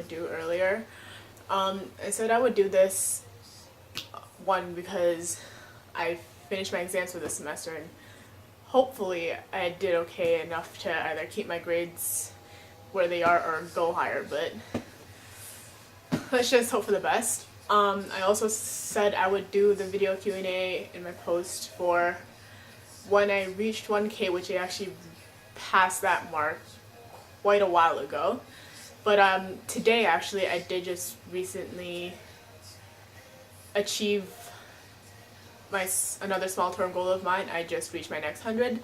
would do earlier. I said I would do this, one, because I finished my exams for this semester and hopefully I did okay enough to either keep my grades where they are or go higher, but let's just hope for the best. I also said I would do the video Q&A in my post for when I reached 1K, which I actually passed that mark quite a while ago. But today, actually, I did just recently achieve another small term goal of mine. I just reached my next 100.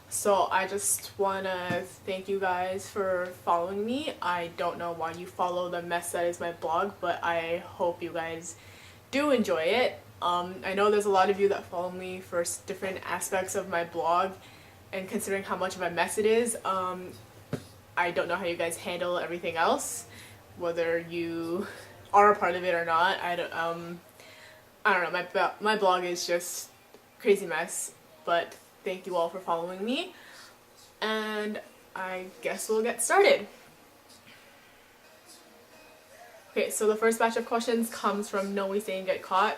So I just want to thank you guys for following me. I don't know why you follow the mess that is my blog, but I hope you guys do enjoy it. I know there's a lot of you that follow me for different aspects of my blog, and considering how much of a mess it is, I don't know how you guys handle everything else, whether you are a part of it or not. I don't know, my blog is just crazy mess, but thank you all for following me, and I guess we'll get started. Okay, so the first batch of questions comes from No We Saying Get Caught.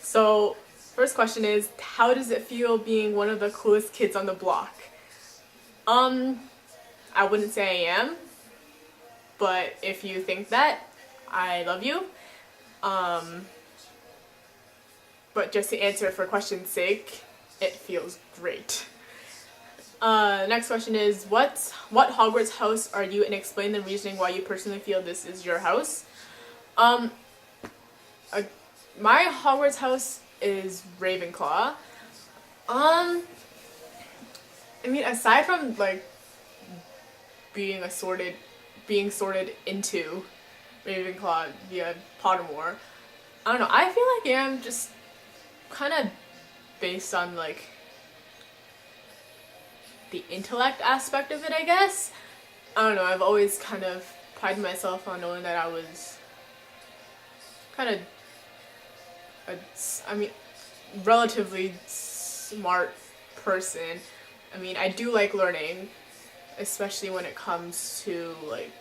So, first question is, how does it feel being one of the coolest kids on the block? I wouldn't say I am, but if you think that, I love you. But just to answer for question's sake, it feels great. Next question is, what Hogwarts house are you, and explain the reasoning why you personally feel this is your house. My Hogwarts house is Ravenclaw. I mean, aside from like being sorted into Ravenclaw via Pottermore, I don't know, I feel like I am just kind of based on like the intellect aspect of it, I guess. I don't know, I've always kind of prided myself on knowing that I was kind of relatively smart person. I mean, I do like learning, especially when it comes to like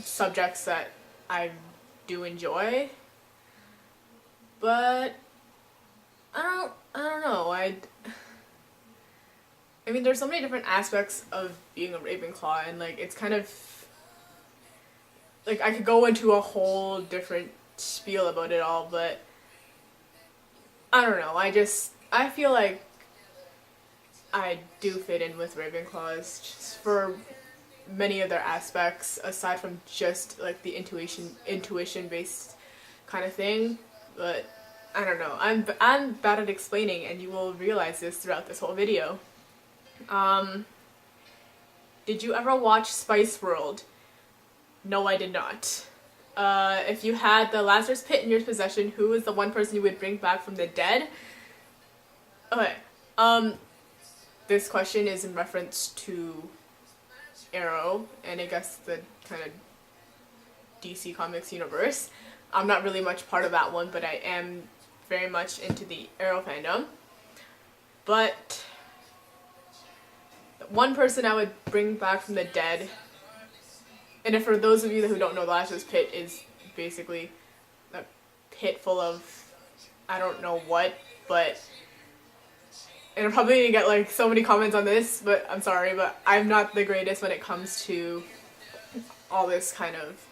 subjects that I do enjoy. But I don't know. I mean, there's so many different aspects of being a Ravenclaw, and like it's kind of like I could go into a whole different spiel about it all, but I don't know. I feel like I do fit in with Ravenclaws just for many other aspects aside from just like the intuition based kind of thing. But I don't know. I'm bad at explaining, and you will realize this throughout this whole video. Did you ever watch Spice World? No, I did not. If you had the Lazarus Pit in your possession, who is the one person you would bring back from the dead? Okay. This question is in reference to Arrow, and I guess the kind of DC Comics universe. I'm not really much part of that one, but I am very much into the Arrow fandom. But one person I would bring back from the dead, and if for those of you who don't know, the Lazarus Pit is basically a pit full of I don't know what, but and I'm probably gonna get like so many comments on this, but I'm sorry, but I'm not the greatest when it comes to all this kind of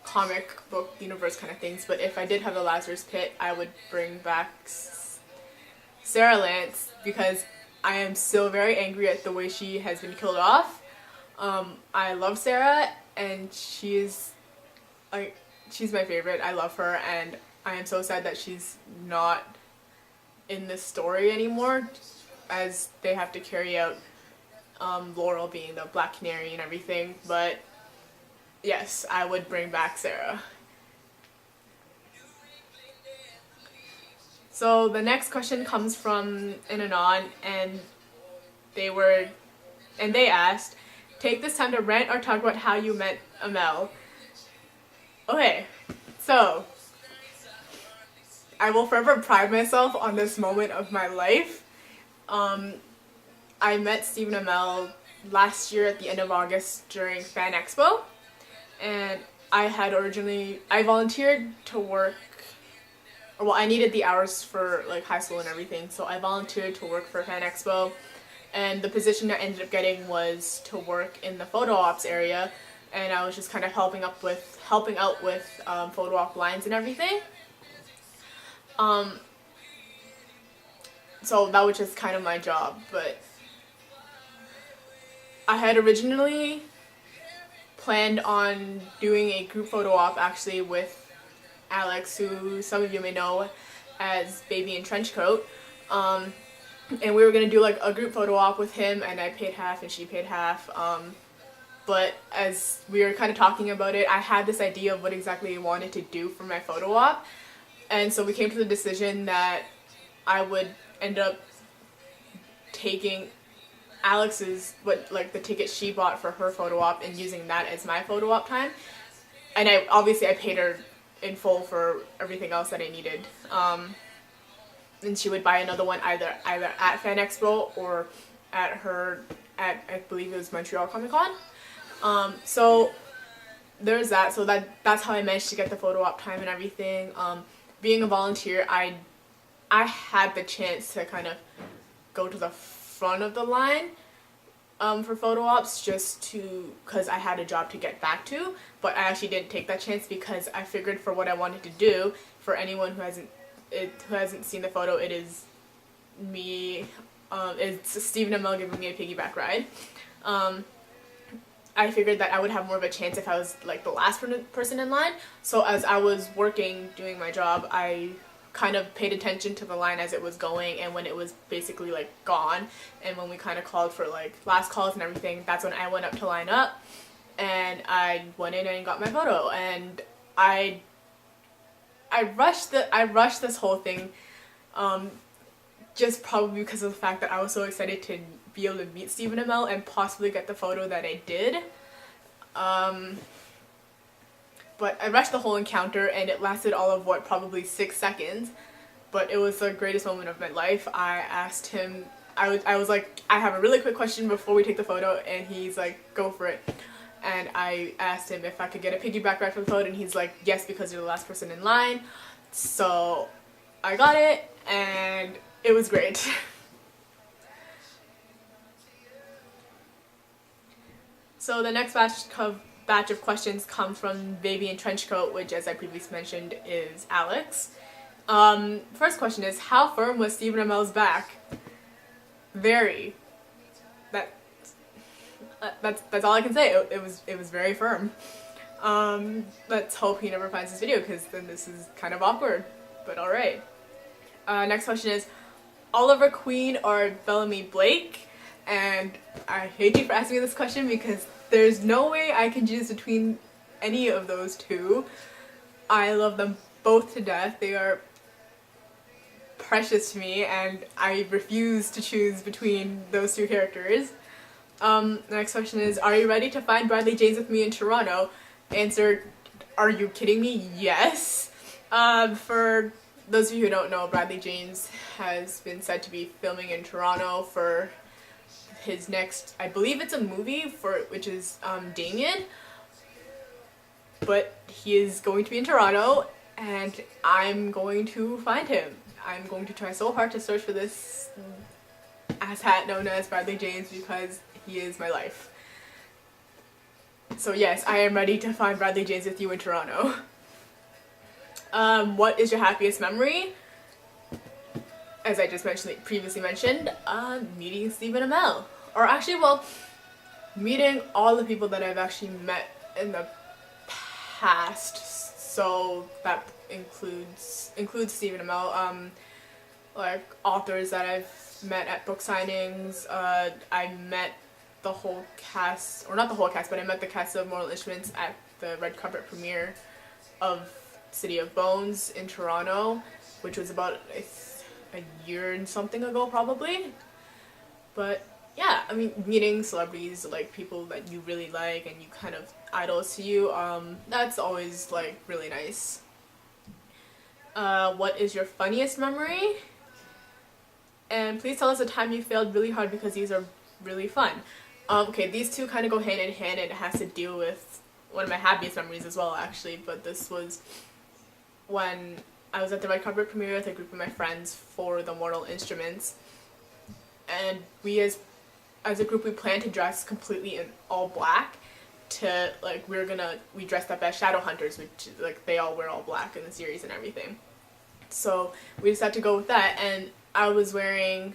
comic book universe kind of things. But if I did have the Lazarus Pit, I would bring back Sarah Lance, because I am still very angry at the way she has been killed off. I love Sarah, and she's my favorite. I love her, and I am so sad that she's not in this story anymore, as they have to carry out Laurel being the Black Canary and everything. But yes, I would bring back Sarah. So the next question comes from an Anon, and they asked, take this time to rant or talk about how you met Amel. Okay, so I will forever pride myself on this moment of my life. I met Stephen Amell last year at the end of August during Fan Expo, and I volunteered to work, well, I needed the hours for like high school and everything, so I volunteered to work for Fan Expo, and the position I ended up getting was to work in the photo ops area, and I was just kind of helping out with photo op lines and everything. So that was just kind of my job, but I had originally planned on doing a group photo op actually with Alex, who some of you may know as Baby in Trenchcoat. And we were going to do like a group photo op with him, and I paid half and she paid half. But as we were kind of talking about it, I had this idea of what exactly I wanted to do for my photo op. And so we came to the decision that I would end up taking Alex's, the ticket she bought for her photo op and using that as my photo op time. And I paid her in full for everything else that I needed. And she would buy another one either at Fan Expo or at I believe it was Montreal Comic Con. So there's that. So that's how I managed to get the photo op time and everything. Being a volunteer, I had the chance to kind of go to the front of the line for photo ops because I had a job to get back to, but I actually didn't take that chance because I figured for what I wanted to do, for anyone who hasn't seen the photo, it is me, it's Stephen and Mel giving me a piggyback ride. I figured that I would have more of a chance if I was like the last person in line, so as I was working, doing my job, I kind of paid attention to the line as it was going, and when it was basically like gone, and when we kind of called for like last calls and everything, that's when I went up to line up, and I went in and got my photo, and I rushed this whole thing, just probably because of the fact that I was so excited to be able to meet Stephen Amell and possibly get the photo that I did. But I rushed the whole encounter, and it lasted all of probably 6 seconds, but it was the greatest moment of my life. I asked him, I was like, I have a really quick question before we take the photo, and he's like, go for it. And I asked him if I could get a piggyback ride for the photo, and he's like, yes, because you're the last person in line. So I got it, and it was great. So the next batch of questions come from Baby in Trenchcoat, which, as I previously mentioned, is Alex. First question is, how firm was Stephen Amell's back? Very. That's all I can say. It was very firm. Let's hope he never finds this video, because then this is kind of awkward, but alright. Next question is, Oliver Queen or Bellamy Blake? And I hate you for asking me this question because there's no way I can choose between any of those two. I love them both to death. They are precious to me, and I refuse to choose between those two characters. The next question is, are you ready to find Bradley James with me in Toronto? Answer, are you kidding me? Yes. For those of you who don't know, Bradley James has been said to be filming in Toronto for his next, I believe it's a movie, which is Damien, but he is going to be in Toronto, and I'm going to find him. I'm going to try so hard to search for this asshat known as Bradley James because he is my life. So yes, I am ready to find Bradley James with you in Toronto. What is your happiest memory? As I just previously mentioned, meeting Stephen Amell. Or actually, well, meeting all the people that I've actually met in the past. So that includes Stephen Amell, like authors that I've met at book signings. I met the whole cast, or not the whole cast, but I met the cast of Mortal Instruments at the red carpet premiere of City of Bones in Toronto, which was about a year and something ago probably. But yeah, I mean, meeting celebrities, like people that you really like and you kind of idols to you, that's always like really nice. What is your funniest memory? And please tell us a time you failed really hard, because these are really fun. Okay, these two kind of go hand in hand, and it has to deal with one of my happiest memories as well, actually. But this was when I was at the red carpet premiere with a group of my friends for the Mortal Instruments, and we as a group, we planned to dress completely in all black. To like we dressed up as shadow hunters, which like they all wear all black in the series and everything. So we decided to go with that, and I was wearing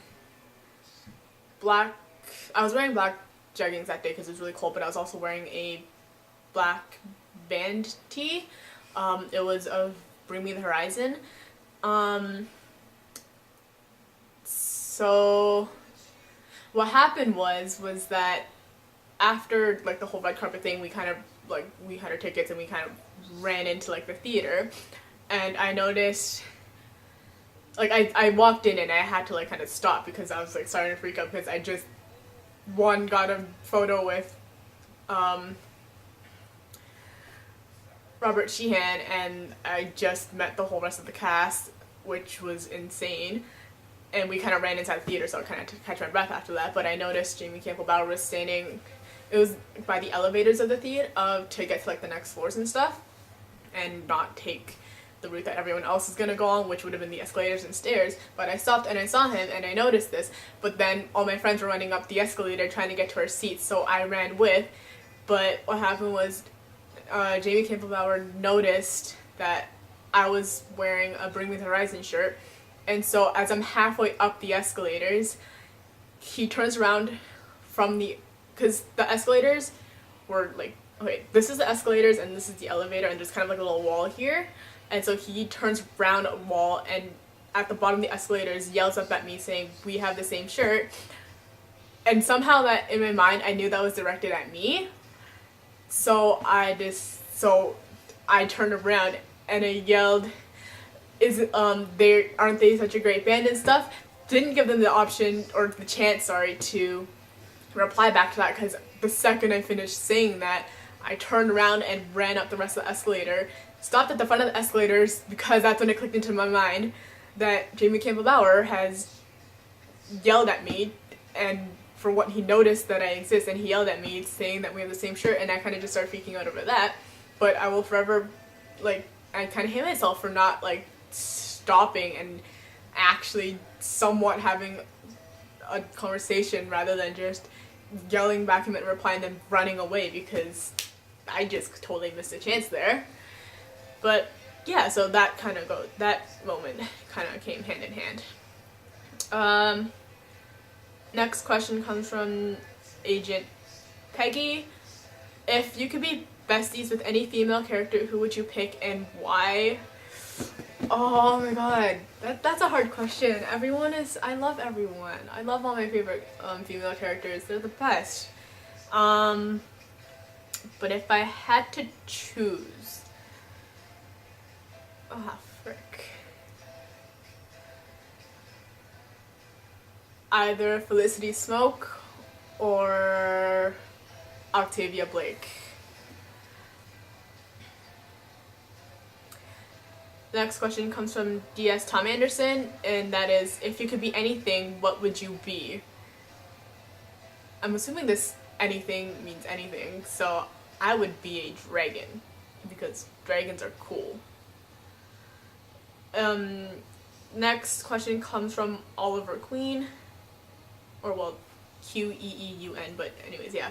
black jeggings that day because it was really cold, but I was also wearing a black band tee. It was of Bring Me the Horizon. So what happened was that after like the whole red carpet thing, we kind of like we had our tickets and we kind of ran into like the theater, and I noticed like I walked in and I had to like kind of stop because I was like starting to freak out because I just got a photo with Robert Sheehan, and I just met the whole rest of the cast, which was insane. And we kind of ran inside the theater, so I kind of had to catch my breath after that. But I noticed Jamie Campbell Bower was standing, it was by the elevators of the theater to get to like the next floors and stuff, and not take the route that everyone else is going to go on, which would have been the escalators and stairs. But I stopped and I saw him and I noticed this, but then all my friends were running up the escalator trying to get to our seats, so I ran with. But what happened was Jamie Campbell Bower noticed that I was wearing a Bring Me the Horizon shirt, and so as I'm halfway up the escalators, he turns around because the escalators were like, okay, this is the escalators and this is the elevator, and there's kind of like a little wall here. And so he turns around a wall and at the bottom of the escalators yells up at me saying, "We have the same shirt." And somehow that in my mind I knew that was directed at me. So I turned around and I yelled, aren't they such a great band and stuff? Didn't give them the option or the chance, to reply back to that, because the second I finished saying that, I turned around and ran up the rest of the escalator, stopped at the front of the escalators, because that's when it clicked into my mind that Jamie Campbell Bower has yelled at me, and for what he noticed that I exist, and he yelled at me saying that we have the same shirt, and I kind of just started freaking out over that. But I will forever, I kind of hate myself for not, stopping and actually somewhat having a conversation rather than just yelling back at him and replying and then running away, because I just totally missed a chance there. But yeah, so that moment kind of came hand in hand. Next question comes from Agent Peggy. If you could be besties with any female character, who would you pick and why? Oh my god, that's a hard question. I love everyone. I love all my favorite female characters. They're the best. But if I had to choose, frick. Either Felicity Smoke or Octavia Blake. The next question comes from DS Tom Anderson, and that is, if you could be anything, what would you be? I'm assuming this anything means anything, so I would be a dragon, because dragons are cool. Next question comes from Oliver Queen, or well, Queeun, but anyways, yeah.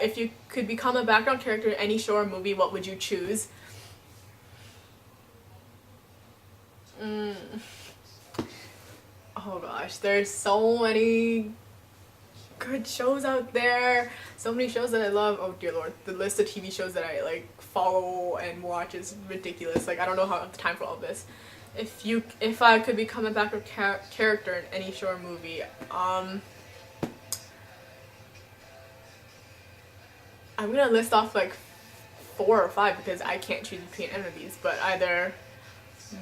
If you could become a background character in any show or movie, what would you choose? Oh gosh, there's so many good shows out there. So many shows that I love. Oh dear lord, the list of TV shows that I follow and watch is ridiculous. I don't know how I have the time for all this. If I could become a background character in any show or movie, I'm gonna list off 4 or 5 because I can't choose between any of these, but either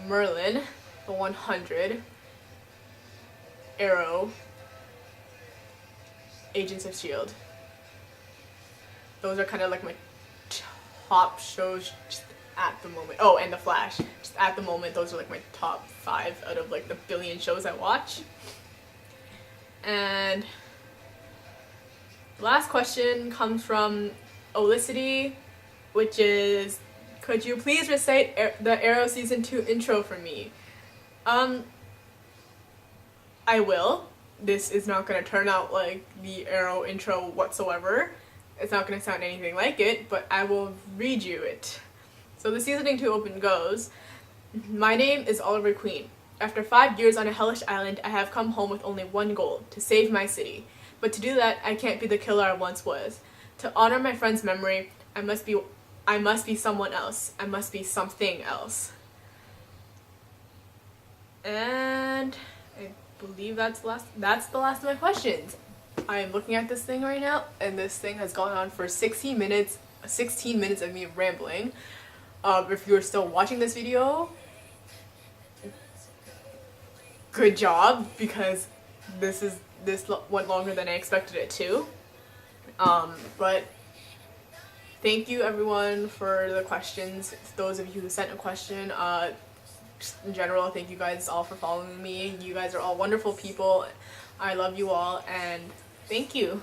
Merlin, the 100, Arrow, Agents of S.H.I.E.L.D. Those are kind of my top shows just at the moment. Oh, and The Flash. Just at the moment, those are my top 5 out of the billion shows I watch. And the last question comes from Olicity. which is, could you please recite the Arrow Season 2 intro for me? I will. This is not going to turn out like the Arrow intro whatsoever. It's not going to sound anything like it, but I will read you it. So the Seasoning 2 open goes, my name is Oliver Queen. After 5 years on a hellish island, I have come home with only one goal, to save my city. But to do that, I can't be the killer I once was. To honor my friend's memory, I must be someone else. I must be something else. And I believe that's the last of my questions. I am looking at this thing right now, and this thing has gone on for 16 minutes. 16 minutes of me rambling. If you're still watching this video, good job, because this went longer than I expected it to. But thank you everyone for the questions. Those of you who sent a question, just in general, thank you guys all for following me. You guys are all wonderful people. I love you all, and thank you.